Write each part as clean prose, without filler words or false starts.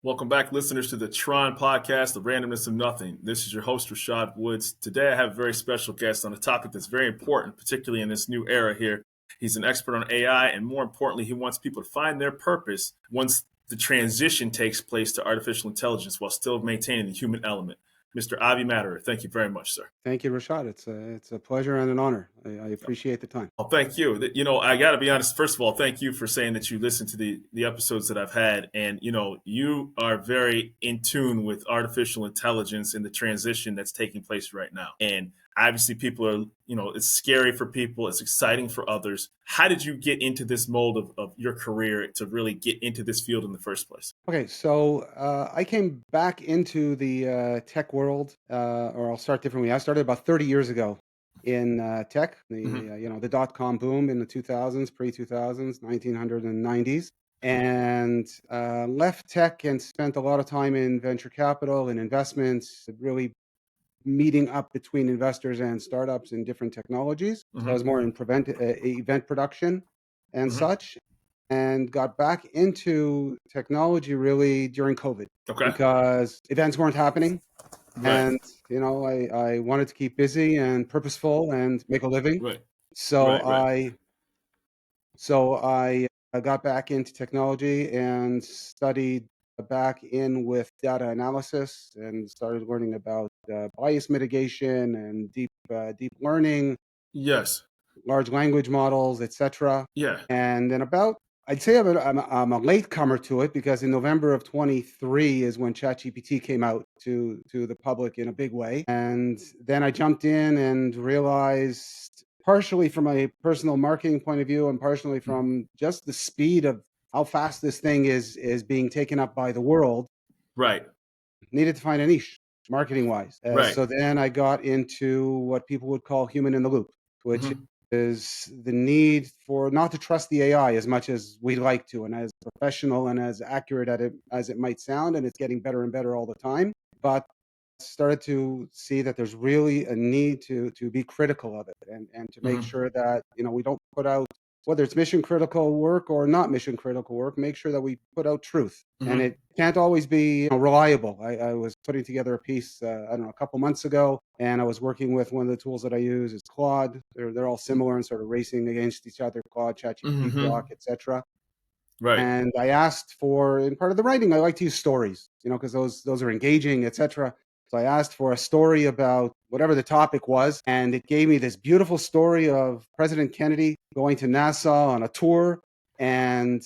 Welcome back, listeners, to the Tron podcast, The Randomness of Nothing. This is your host, Rashad Woods. Today, I have a very special guest on a topic that's very important, particularly in this new era here. He's an expert on AI, and more importantly, he wants people to find their purpose once the transition takes place to artificial intelligence while still maintaining the human element. Mr. Avi Maderer, thank you very much, sir. Thank you, Rashad. It's a pleasure and an honor. I appreciate the time. Well, thank you. I got to be honest. First of all, thank you for saying that you listen to the episodes that I've had. And, you are very in tune with artificial intelligence and the transition that's taking place right now. And obviously people are, it's scary for people. It's exciting for others. How did you get into this mold of your career to really get into this field in the first place? Okay, so I came back into the tech world, or I'll start differently. I started about 30 years ago in tech, the dot-com boom in the 2000s, pre-2000s, 1990s, and left tech and spent a lot of time in venture capital and investments, really meeting up between investors and startups in different technologies. So I was more in event production and such, and got back into technology really during COVID. Okay. Because events weren't happening. Right. And, I wanted to keep busy and purposeful and make a living. Right. So I got back into technology and studied back in with data analysis and started learning about bias mitigation and deep learning. Yes. Large language models, etc. Yeah. And then I'd say I'm a latecomer to it, because in November of 23 is when ChatGPT came out to the public in a big way. And then I jumped in and realized, partially from a personal marketing point of view and partially from just the speed of how fast this thing is being taken up by the world. Right. Needed to find a niche, marketing wise. Right. So then I got into what people would call human in the loop, which is the need for not to trust the AI as much as we'd like to, and as professional and as accurate as it might sound, and it's getting better and better all the time. But started to see that there's really a need to be critical of it and to make sure that we don't put out, whether it's mission critical work or not mission critical work, make sure that we put out truth. And it can't always be reliable. I was putting together a piece, a couple months ago, and I was working with one of the tools that I use. It's Claude. They're all similar and sort of racing against each other, Claude, ChatGPT, Grok, etc. Right. And I asked for, in part of the writing, I like to use stories, because those are engaging, etc. So I asked for a story about whatever the topic was, and it gave me this beautiful story of President Kennedy going to NASA on a tour and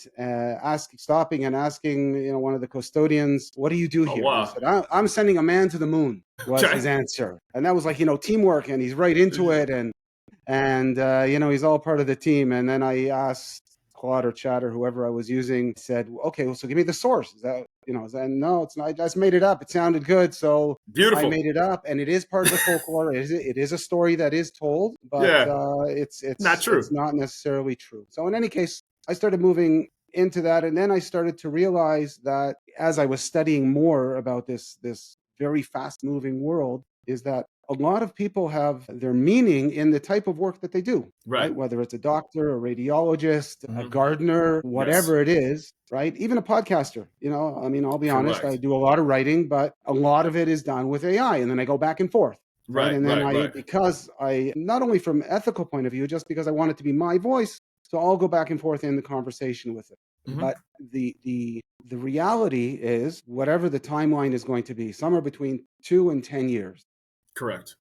stopping and asking, one of the custodians, "What do you do here?" Wow. And he said, "I'm sending a man to the moon," was his answer. And that was like, teamwork, and he's right into it, and he's all part of the team. And then I asked Claude or Chat or whoever I was using, said, "Okay, well, so give me the source." Is that, no, it's not. I just made it up. It sounded good, so beautiful. I made it up, and it is part of the folklore. It is a story that is told, but it's not true. It's not necessarily true. So in any case, I started moving into that, and then I started to realize that as I was studying more about this very fast-moving world, is that a lot of people have their meaning in the type of work that they do, right? Whether it's a doctor, a radiologist, a gardener, whatever it is, right? Even a podcaster, I'll be honest, I do a lot of writing, but a lot of it is done with AI, and then I go back and forth. Right. And then because I, not only from ethical point of view, just because I want it to be my voice, so I'll go back and forth in the conversation with it. But the reality is, whatever the timeline is going to be, somewhere between 2 and 10 years. Correct.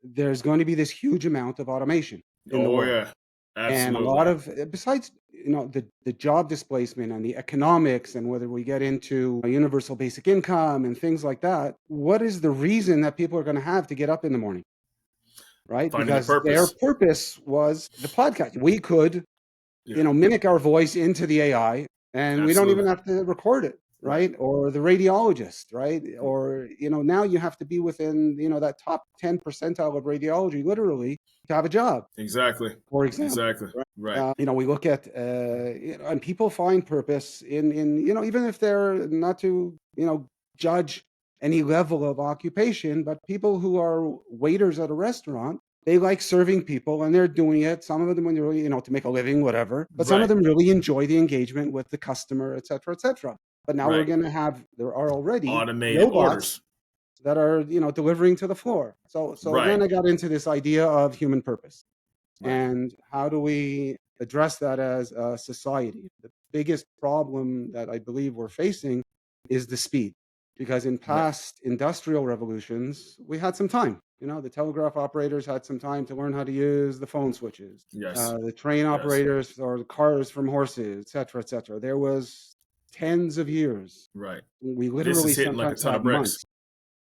There's going to be this huge amount of automation in the world. Yeah. Absolutely. And a lot of, besides, the job displacement and the economics, and whether we get into a universal basic income and things like that, what is the reason that people are going to have to get up in the morning? Right? Finding because their purpose was the podcast. We could, mimic our voice into the AI, and we don't even have to record it. Right? Or the radiologist, right? Or, now you have to be within, that top 10 percentile of radiology, literally, to have a job. Exactly. For example. Exactly. Right. We look at, and people find purpose in, even if they're not to, judge any level of occupation, but people who are waiters at a restaurant, they like serving people, and they're doing it. Some of them, when they're really, to make a living, whatever. But some of them really enjoy the engagement with the customer, et cetera, et cetera. But now we're Right. going to have, there are already Automated robots orders. that are, delivering to the floor. So Right. then I got into this idea of human purpose. Right. And how do we address that as a society? The biggest problem that I believe we're facing is the speed. Because in Right. past industrial revolutions, we had some time. The telegraph operators had some time to learn how to use the phone switches. Yes. The train Yes. operators or the cars from horses, et cetera, et cetera. There was tens of years. Right. We This literally is hitting like a sometimes ton of had bricks.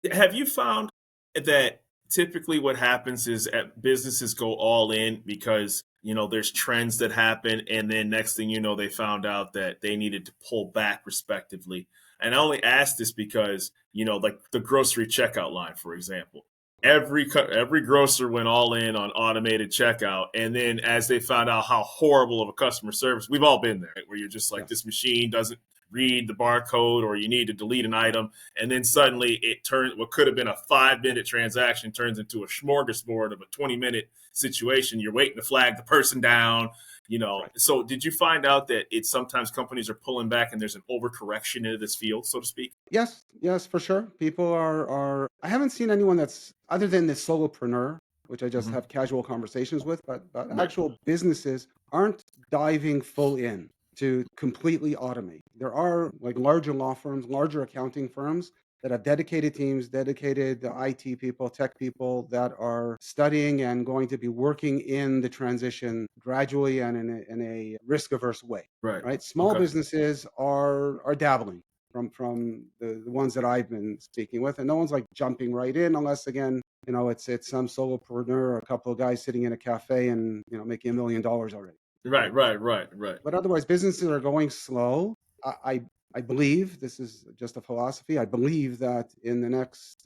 months. Have you found that typically what happens is businesses go all in because there's trends that happen, and then next thing you know, they found out that they needed to pull back respectively. And I only ask this because like the grocery checkout line, for example. Every grocer went all in on automated checkout, and then as they found out how horrible of a customer service, we've all been there, right? Where you're just like, Yes. this machine doesn't read the barcode, or you need to delete an item, and then suddenly it turns what could have been a 5-minute transaction turns into a smorgasbord of a 20-minute situation. You're waiting to flag the person down. Right. So did you find out that it's sometimes companies are pulling back and there's an overcorrection into this field, so to speak? Yes, for sure. People are. I haven't seen anyone that's other than this solopreneur, which I just Hmm. have casual conversations with, but Right. actual businesses aren't diving full in to completely automate. There are like larger law firms, larger accounting firms that have dedicated teams, dedicated IT people, tech people that are studying and going to be working in the transition gradually and in a risk averse way. Right. Right? Small Okay. businesses are dabbling from the ones that I've been speaking with, and no one's like jumping right in unless again, it's some solopreneur or a couple of guys sitting in a cafe and making $1 million already, Right. right? Right. Right. Right. But otherwise, businesses are going slow. I believe this is just a philosophy. I believe that in the next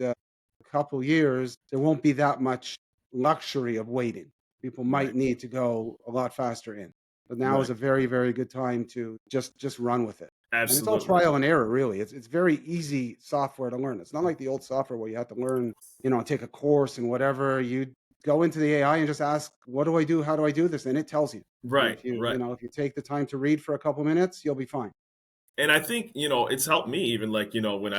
couple years, there won't be that much luxury of waiting. People might Right. need to go a lot faster in. But now is Right. a very, very good time to just run with it. And it's all Absolutely. trial and error, really. It's very easy software to learn. It's not like the old software where you have to learn, take a course and whatever. You go into the AI and just ask, what do I do? How do I do this? And it tells you. And Right. if you, Right. if you take the time to read for a couple minutes, you'll be fine. And I think it's helped me even like when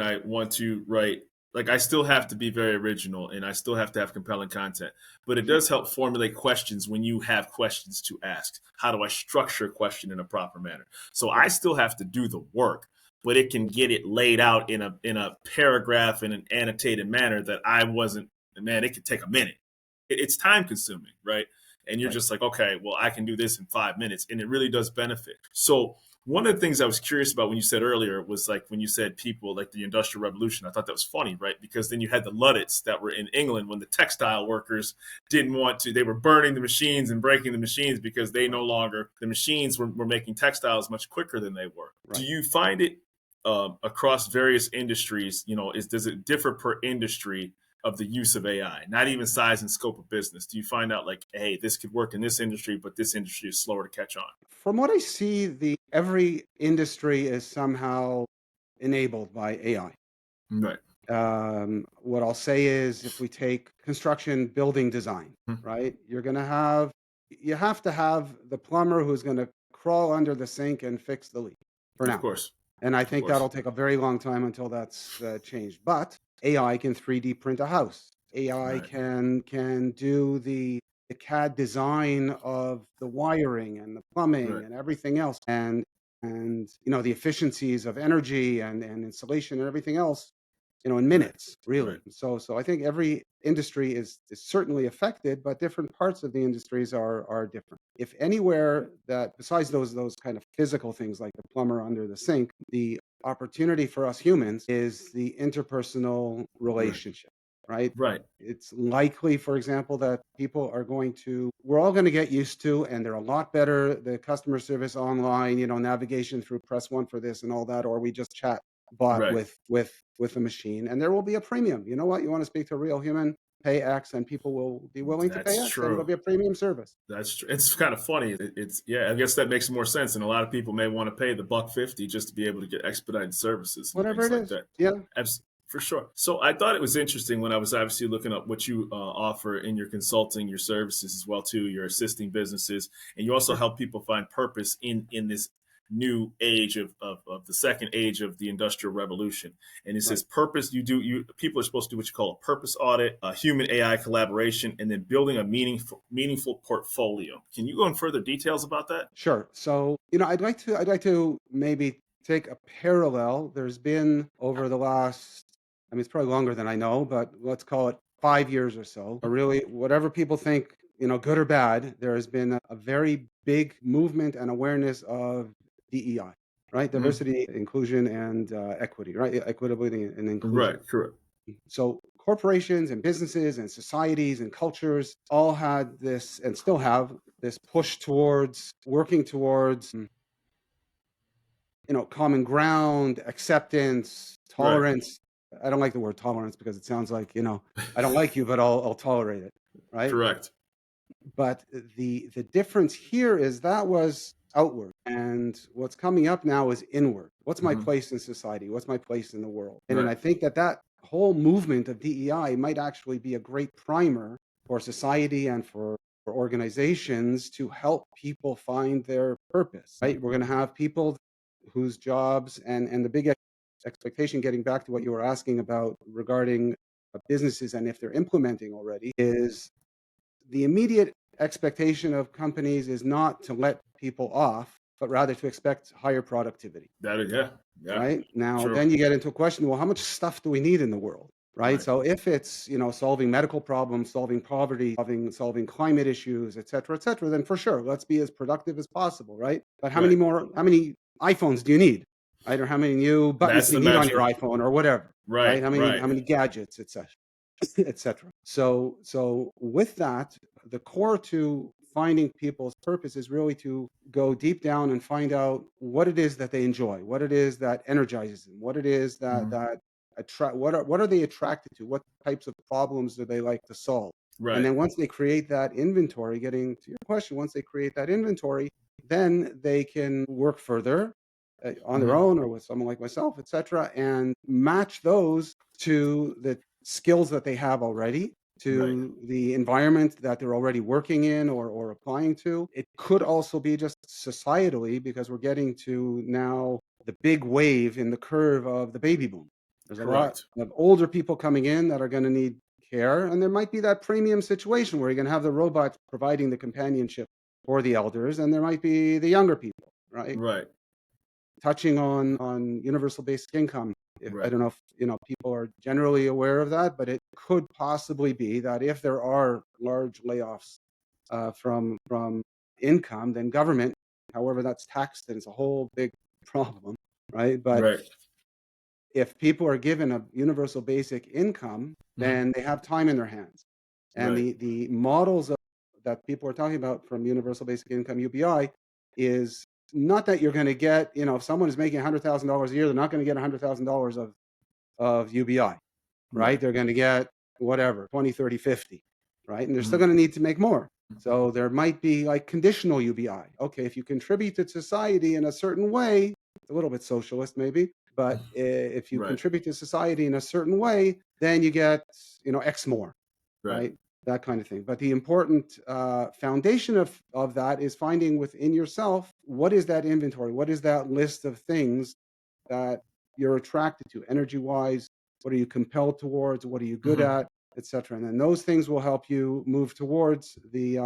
I want to write, like I still have to be very original and I still have to have compelling content, but it Sure. does help formulate questions when you have questions to ask. How do I structure a question in a proper manner? So I Right. still have to do the work, but it can get it laid out in a paragraph in an annotated manner that I wasn't. Man, it could take a minute. It's time consuming, right? And you're Right. just like, okay, well, I can do this in 5 minutes, and it really does benefit. So one of the things I was curious about when you said earlier was like when you said people like the Industrial Revolution. I thought that was funny, right? Because then you had the Luddites that were in England when the textile workers didn't want to, they were burning the machines and breaking the machines because they Right. no longer, the machines were making textiles much quicker than they were. Do Right. you find it across various industries, does it differ per industry of the use of AI, not even size and scope of business? Do you find out like, hey, this could work in this industry, but this industry is slower to catch on? From what I see, the every industry is somehow enabled by AI. Right. What I'll say is if we take construction building design, Hmm. right? You have to have the plumber who's going to crawl under the sink and fix the leak for Of now. course. And I Of think course. that'll take a very long time until that's changed. But AI can 3D print a house. AI Right. can do the CAD design of the wiring and the plumbing Right. and everything else, and the efficiencies of energy and insulation and everything else, in Right. minutes, Right. really. So I think every industry is certainly affected, but different parts of the industries are different. If anywhere that besides those kind of physical things like the plumber under the sink, the opportunity for us humans is the interpersonal Right. relationship, right? Right. It's likely, for example, that we're all going to get used to, and they're a lot better, the customer service online, navigation through press one for this and all that, or we just chat bot Right. with a machine, and there will be a premium. You know what? You want to speak to a real human, pay X, and people will be willing to pay That's X, and it'll true. be a premium service. That's true. It's kind of funny. It's yeah. I guess that makes more sense, and a lot of people may want to pay the $1.50 just to be able to get expedited services and Whatever things it like is. that. Yeah. For sure. So I thought it was interesting when I was obviously looking up what you offer in your consulting, your services as well too. You're assisting businesses, and you also Sure. help people find purpose in this new age of the second age of the industrial revolution. And it Right. says purpose. People are supposed to do what you call a purpose audit, a human AI collaboration, and then building a meaningful portfolio. Can you go in further details about that? Sure. So, I'd like to maybe take a parallel. There's been over the last, I mean, it's probably longer than I know, but let's call it 5 years or so. Or really, whatever people think, good or bad, there has been a very big movement and awareness of DEI, right? Mhm. Diversity, inclusion, and equity, right? Equitability and inclusion. Right, correct. So corporations and businesses and societies and cultures all had this and still have this push towards working towards, common ground, acceptance, Right, tolerance. I don't like the word tolerance because it sounds like, I don't like you, but I'll tolerate it, right? correct. But the difference here is that was outward, and what's coming up now is inward. What's my Hmm. place in society? What's my place in the world? And Right, I think that whole movement of DEI might actually be a great primer for society and for organizations to help people find their purpose. Right? We're going to have people whose jobs and the big expectation, getting back to what you were asking about regarding businesses and if they're implementing already, is the immediate expectation of companies is not to let people off, but rather to expect higher productivity, yeah, yeah, right? Now, true. then you get into a question, well, how much stuff do we need in the world, right? Right, So if it's, solving medical problems, solving poverty, solving climate issues, et cetera, then for sure, let's be as productive as possible, right? But right. how many iPhones do you need, right? Or how many new buttons That's do the you need on your metric. iPhone or whatever, right? Right, How right. many gadgets, etc. etc. So with that, the core to finding people's purpose is really to go deep down and find out what it is that they enjoy, what it is that energizes them, what it is that Mhm. that attract, what are they attracted to, what types of problems do they like to solve. And Right, then once they create that inventory, getting to your question, once they create that inventory, then they can work further on their hmm, own or with someone like myself, etc., and match those to the skills that they have already, right, to the environment that they're already working in or applying to. It could also be just societally because we're getting to now the big wave in the curve of the baby boom. There's a lot correct. of older people coming in that are going to need care, and there might be that premium situation where you're going to have the robot providing the companionship for the elders, and there might be the younger people, right? Right, Touching on universal basic income. I right. don't know if people are generally aware of that, but it could possibly be that if there are large layoffs from income, then government, however that's taxed, and it's a whole big problem, right? But Right. if people are given a universal basic income, Mhm. then they have time in their hands, and Right. the models that people are talking about from universal basic income UBI is not that you're going to get, if someone is making $100,000 a year, they're not going to get $100,000 of UBI, right? Right. They're going to get whatever, 20, 30, 50, right? And they're still Mhm. going to need to make more. So there might be like conditional UBI. Okay, if you contribute to society in a certain way, it's a little bit socialist maybe, but if you Right. contribute to society in a certain way, then you get, X more, Right. right? That kind of thing. But the important foundation of that is finding within yourself what is that inventory? What is that list of things that you're attracted to, energy wise? What are you compelled towards? What are you good Mhm. at, etc. And then those things will help you move towards the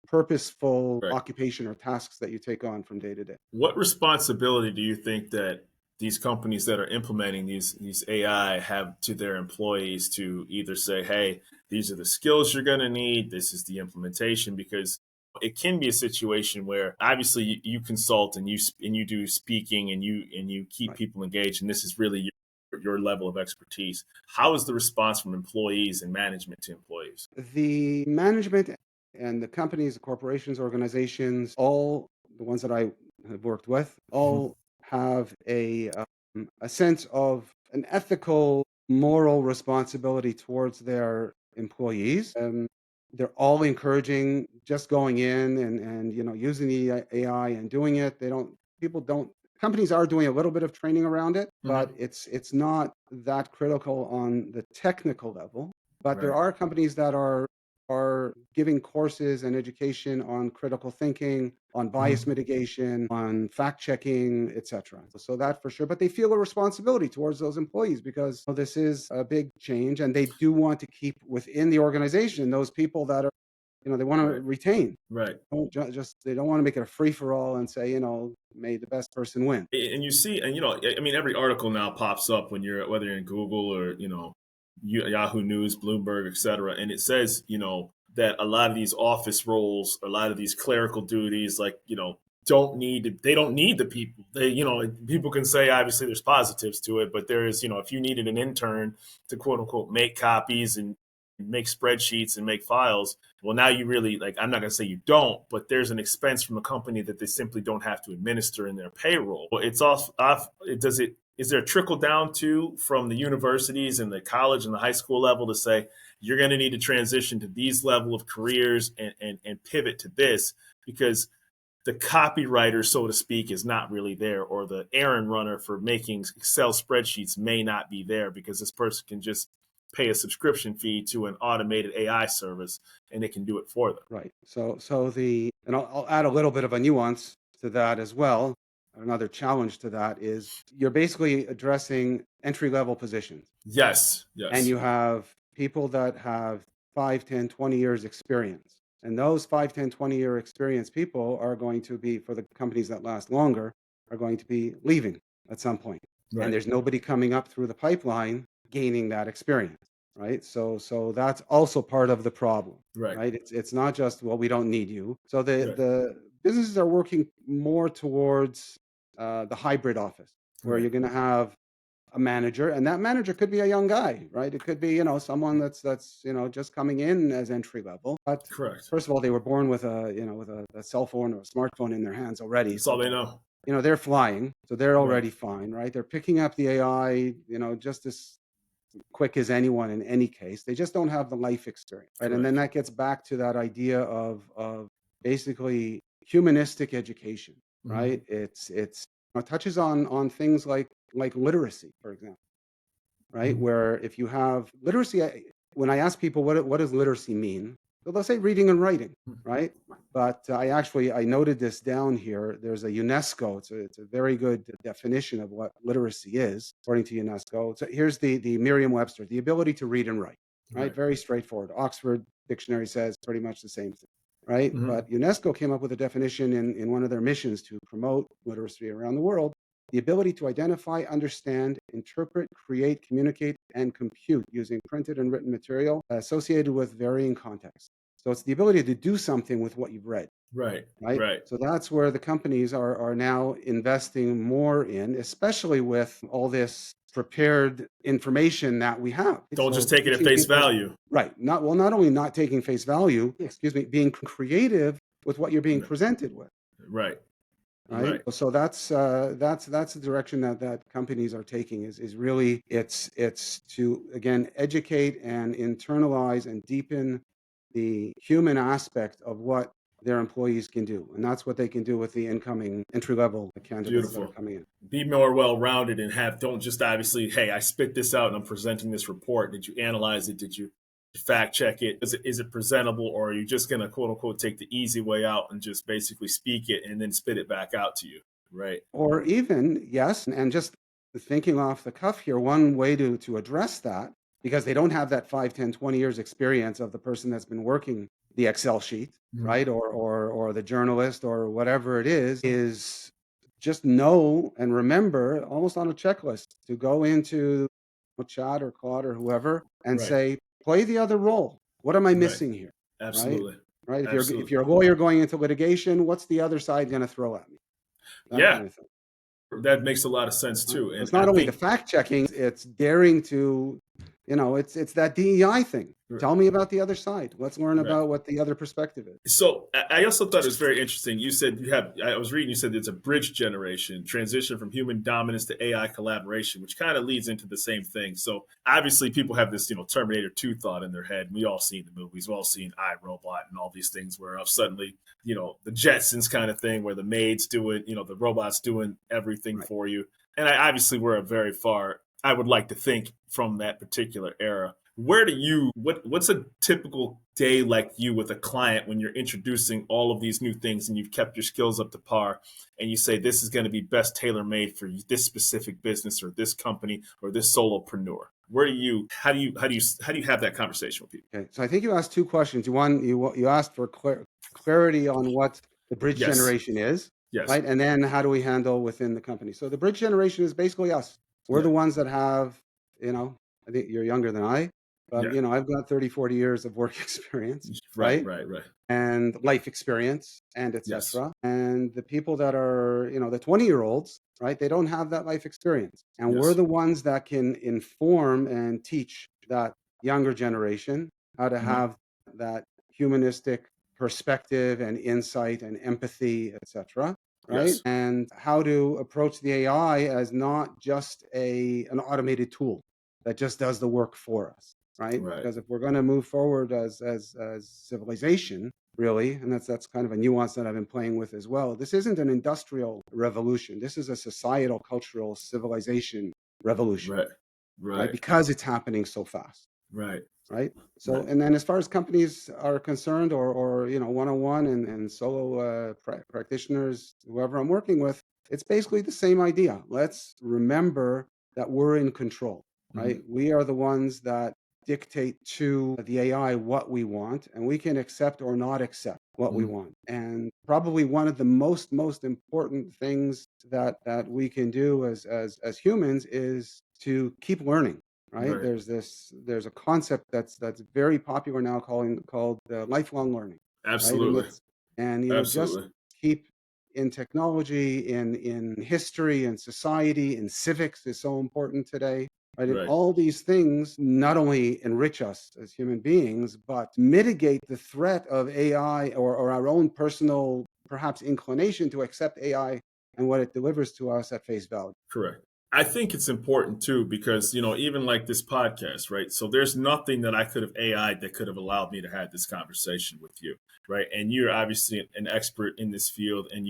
purposeful Right. occupation or tasks that you take on from day to day. What responsibility do you think that these companies that are implementing these AI have to their employees to either say, "Hey, these are the skills you're going to need. This is the implementation," because it can be a situation where obviously you consult and you do speaking and you keep Right. people engaged, and this is really your level of expertise. How is the response from employees and management to employees? The management and the companies, the corporations, organizations, all the ones that I have worked with, Mhm. all have a sense of an ethical, moral responsibility towards their employees. They're all encouraging just going in and using the AI and doing it. People don't companies are doing a little bit of training around it, but Mhm. it's not that critical on the technical level. But there Right. are companies that are are giving courses and education on critical thinking, on bias mitigation, on fact checking, etc. So that for sure. But they feel a responsibility towards those employees because this is a big change, and they do want to keep within the organization those people that are, they want to retain. Right. They don't want to make it a free for all and say, may the best person win. And you see, and I mean, every article now pops up when whether you're in Google or Yahoo News, Bloomberg, etc., and it says that a lot of these office roles, a lot of these clerical duties, like they don't need the people. People can say obviously there's positives to it, but there is if you needed an intern to quote unquote make copies and make spreadsheets and make files, well, now you really, I'm not going to say you don't, but there's an expense from a company that they simply don't have to administer in their payroll. Well, it's off. Is there a trickle down to from the universities and the college and the high school level to say you're going to need to transition to these level of careers and pivot to this because the copywriter, so to speak, is not really there, or the errand runner for making Excel spreadsheets may not be there because this person can just pay a subscription fee to an automated AI service and it can do it for them. Right. And I'll add a little bit of a nuance to that as well. Another challenge to that is you're basically addressing entry-level positions. Yes. And you have people that have 5, 10, 20 years experience. And those 5, 10, 20-year experienced people are going to be, for the companies that last longer, are going to be leaving at some point. Right. And there's nobody coming up through the pipeline gaining that experience. Right. So that's also part of the problem. Right. It's not just, well, we don't need you. So the businesses are working more towards the hybrid office where you're going to have a manager, and that manager could be a young guy, right? It could be, someone that's just coming in as entry level. But correct. First of all, they were born with a cell phone or a smartphone in their hands already. That's all they know. They're flying, so they're already fine, right? They're picking up the AI, just as quick as anyone in any case. They just don't have the life experience, right? Correct. And then that gets back to that idea of basically humanistic education, right? It touches on things like literacy, for example, right? Where if you have literacy, when I ask people what does literacy mean, so they'll say reading and writing, right? But I noted this down here. There's a UNESCO. It's a very good definition of what literacy is, according to UNESCO. So here's the Merriam-Webster: the ability to read and write. Right? Very straightforward. Oxford Dictionary says pretty much the same thing, right? But UNESCO came up with a definition in one of their missions to promote literacy around the world: the ability to identify, understand, interpret, create, communicate, and compute using printed and written material associated with varying contexts. So it's the ability to do something with what you've read. Right. So that's where the companies are now investing more in, especially with all this prepared information that we have. Don't just take it at face value. Right. Not only not taking face value, being creative with what you're being presented with. Right. So that's the direction that companies are taking is really it's to, again, educate and internalize and deepen the human aspect of what their employees can do, and that's what they can do with the incoming entry-level candidates that are coming in. Be more well-rounded and don't just obviously, hey, I spit this out and I'm presenting this report. Did you analyze it? Did you fact check it? Is it presentable, or are you just going to quote unquote take the easy way out and just basically speak it and then spit it back out to you? Right. Or even, yes, and just thinking off the cuff here, one way to address that, because they don't have that 5, 10, 20 years experience of the person that's been working the Excel sheet, right? Or the journalist or whatever it is just know and remember, almost on a checklist, to go into Chat or Claude or whoever and say, play the other role. What am I missing here? Absolutely. Right? If you're a lawyer going into litigation, what's the other side going to throw at me? That kind of thing. That makes a lot of sense too. And it's not only the fact checking, it's daring to, it's that DEI thing. Tell me about the other side. Let's learn about what the other perspective is. So I also thought it was very interesting. You said I was reading, you said it's a bridge generation, transition from human dominance to AI collaboration, which kind of leads into the same thing. So obviously people have this, Terminator 2 thought in their head. We all seen the movies. We've all seen iRobot and all these things where suddenly, the Jetsons kind of thing where the maids do it, the robots doing everything for you. And obviously we're very far, I would like to think, from that particular era. where do you what's a typical day like you with a client when you're introducing all of these new things and you've kept your skills up to par and you say this is going to be best tailor made for this specific business or this company or this solopreneur? Where do you how do you have that conversation with people? Okay, so I think you asked two questions. One, you asked for clarity on what the bridge Yes. generation is, Yes. right? And then how do we handle within the company? So the bridge generation is basically us. We're Yeah. the ones that have, you know, I think you're younger than I, but Yeah. I've got 30, 40 years of work experience, Right, right? right, right. And life experience and Yes. etc. And the people that are, the 20-year-olds, right? They don't have that life experience. And we're Yes. the ones that can inform and teach that younger generation how to Mhm. have that humanistic perspective and insight and empathy, etc. Right? Yes. And how to approach the AI as not just an automated tool that just does the work for us, right? Right. Because if we're going to move forward as civilization, really, and that's kind of a nuance that I've been playing with as well. This isn't an industrial revolution. This is a societal, cultural, civilization revolution, Right. right? Right. Because it's happening so fast, Right. right? So, Right. and then as far as companies are concerned, or one-on-one and solo practitioners, whoever I'm working with, it's basically the same idea. Let's remember that we're in control, right? Mhm. We are the ones that dictate to the AI what we want, and we can accept or not accept what we Mhm. want. And probably one of the most important things that we can do as humans is to keep learning, right? Right. There's a concept that's very popular now called lifelong learning, right? And Absolutely. it's and just Absolutely. keep in technology, in history, in society, in civics is so important today. Right? And Right. all these things not only enrich us as human beings, but mitigate the threat of AI, or our own personal, perhaps, inclination to accept AI and what it delivers to us at face value. Correct. I think it's important too because, even like this podcast, right? So there's nothing that I could have AI'd that could have allowed me to have this conversation with you, right? And you're obviously an expert in this field, and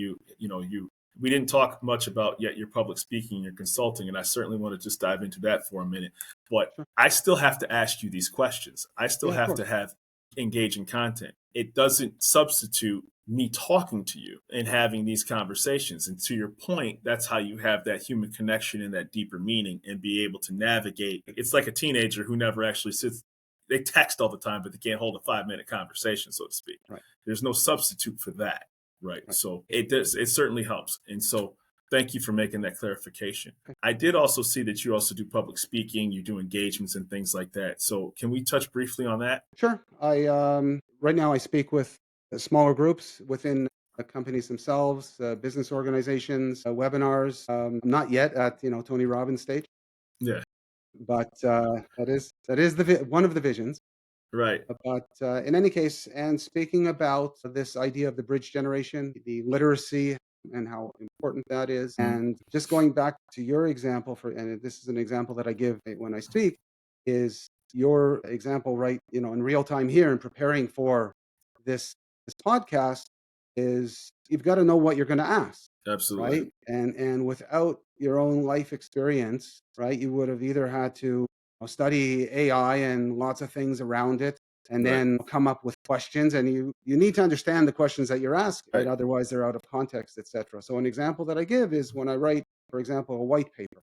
we didn't talk much about yet your public speaking, your consulting, and I certainly want to just dive into that for a minute. But Sure. I still have to ask you these questions. I still Yeah, of have course. to have engaging content. It doesn't substitute me talking to you and having these conversations. And to your point, that's how you have that human connection and that deeper meaning and be able to navigate. It's like a teenager who never actually sits, they text all the time, but they can't hold a 5 minute conversation, so to speak. Right. There's no substitute for that. Right. Right. So it certainly helps. And so thank you for making that clarification. Okay. I did also see that you also do public speaking, you do engagements and things like that. So can we touch briefly on that? Sure. I right now I speak with smaller groups within companies themselves, business organizations, webinars. Not yet at Tony Robbins stage, Yeah. but that is one of the visions. Right. But in any case, and speaking about this idea of the bridge generation, the literacy, and how important that is, Mhm. and just going back to your example, and this is an example that I give when I speak, is your example, right? In real time here and preparing for this podcast, is you've got to know what you're going to ask, Absolutely. right? And without your own life experience, right, you would have either had to study AI and lots of things around it, and Right. then come up with questions. And you need to understand the questions that you're asking, right? Right. Otherwise, they're out of context, etc. So an example that I give is when I write, for example, a white paper,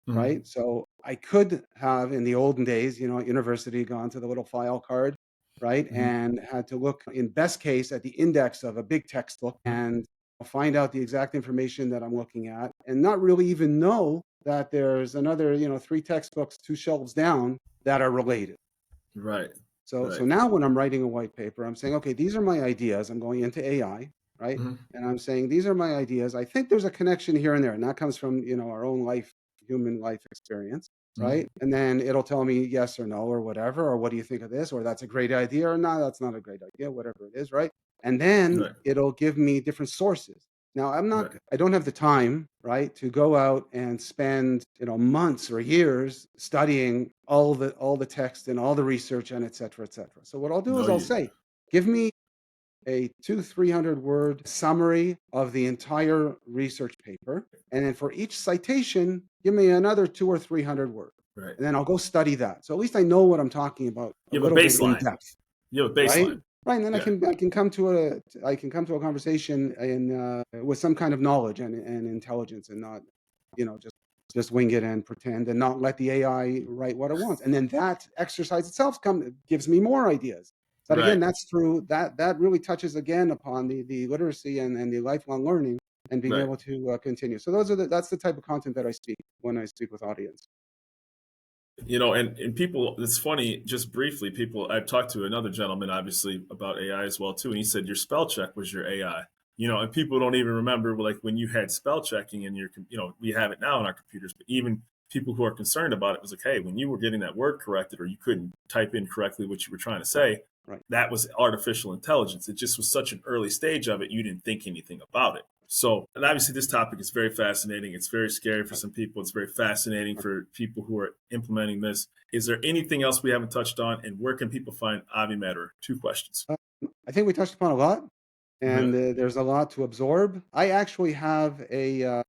Mhm. right? So I could have, in the olden days, at university, gone to the little file card, right, Mhm. and had to look, in best case, at the index of a big textbook Mhm. and find out the exact information that I'm looking at, and not really even know that there's another, three textbooks 2 shelves down that are related. Right. So Right. now when I'm writing a white paper, I'm saying, okay, these are my ideas. I'm going into AI, right? Mhm. And I'm saying, these are my ideas. I think there's a connection here and there. And that comes from, our own life, human life experience, Mhm. right? And then it'll tell me yes or no or whatever, or what do you think of this? Or that's a great idea, or no, that's not a great idea, whatever it is, right? And then Right. it'll give me different sources. Now, Right. I don't have the time, right, to go out and spend, months or years studying all the text and all the research and et cetera, et cetera. So what I'll do No, is I'll you. say, give me a 200-300 word summary of the entire research paper. And then for each citation, give me another 200 or 300 words. Right. and then I'll go study that. So at least I know what I'm talking about a You have a little bit in baseline. depth, You have a right? baseline. Right, and then Yeah. I can come to a conversation with some kind of knowledge and intelligence, and not, just wing it and pretend, and not let the AI write what it wants. And then that exercise itself gives me more ideas. But again, Right. that's through that really touches again upon the literacy and the lifelong learning and being Right. able to continue. So that's the type of content that I speak when I speak with audience. And people, it's funny, just briefly, people, I've talked to another gentleman, obviously, about AI as well, too. And he said, your spell check was your AI. And people don't even remember, like, when you had spell checking in your, we have it now in our computers, but even people who are concerned about it was like, hey, when you were getting that word corrected or you couldn't type in correctly what you were trying to say, Right. that was artificial intelligence. It just was such an early stage of it, you didn't think anything about it. So, and obviously, this topic is very fascinating. It's very scary for some people. It's very fascinating for people who are implementing this. Is there anything else we haven't touched on? And where can people find Avi Maderer? 2 questions. I think we touched upon a lot, Mhm. and there's a lot to absorb. I actually have a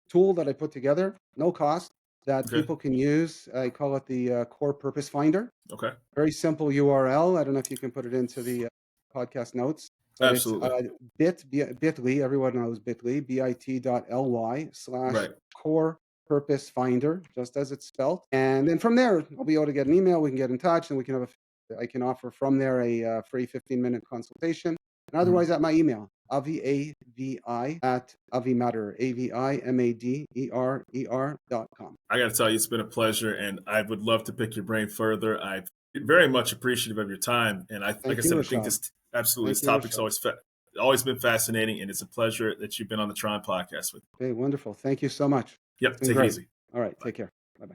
tool that I put together, no cost, that Okay. people can use. I call it the Core Purpose Finder. Okay. Very simple URL. I don't know if you can put it into the podcast notes, but it's Absolutely. bit.ly. Everyone knows bit.ly, bit.ly Right. / core purpose finder, just as it's spelled. And then from there, I'll be able to get an email. We can get in touch, and I can offer from there a free 15-minute consultation. And Mhm. otherwise, at my email, Avi, AVI, at Avi Maderer, AVIMADERER.com. I got to tell you, it's been a pleasure, and I would love to pick your brain further. I'm very much appreciative of your time, and like I Thank you, said, I think Rashad. this Thank you, topic's Rashad. always been fascinating, and it's a pleasure that you've been on the Tron podcast with me. Okay, wonderful. Thank you so much. It's Yep, been take it great. easy. All right, Bye. take care. Bye-bye.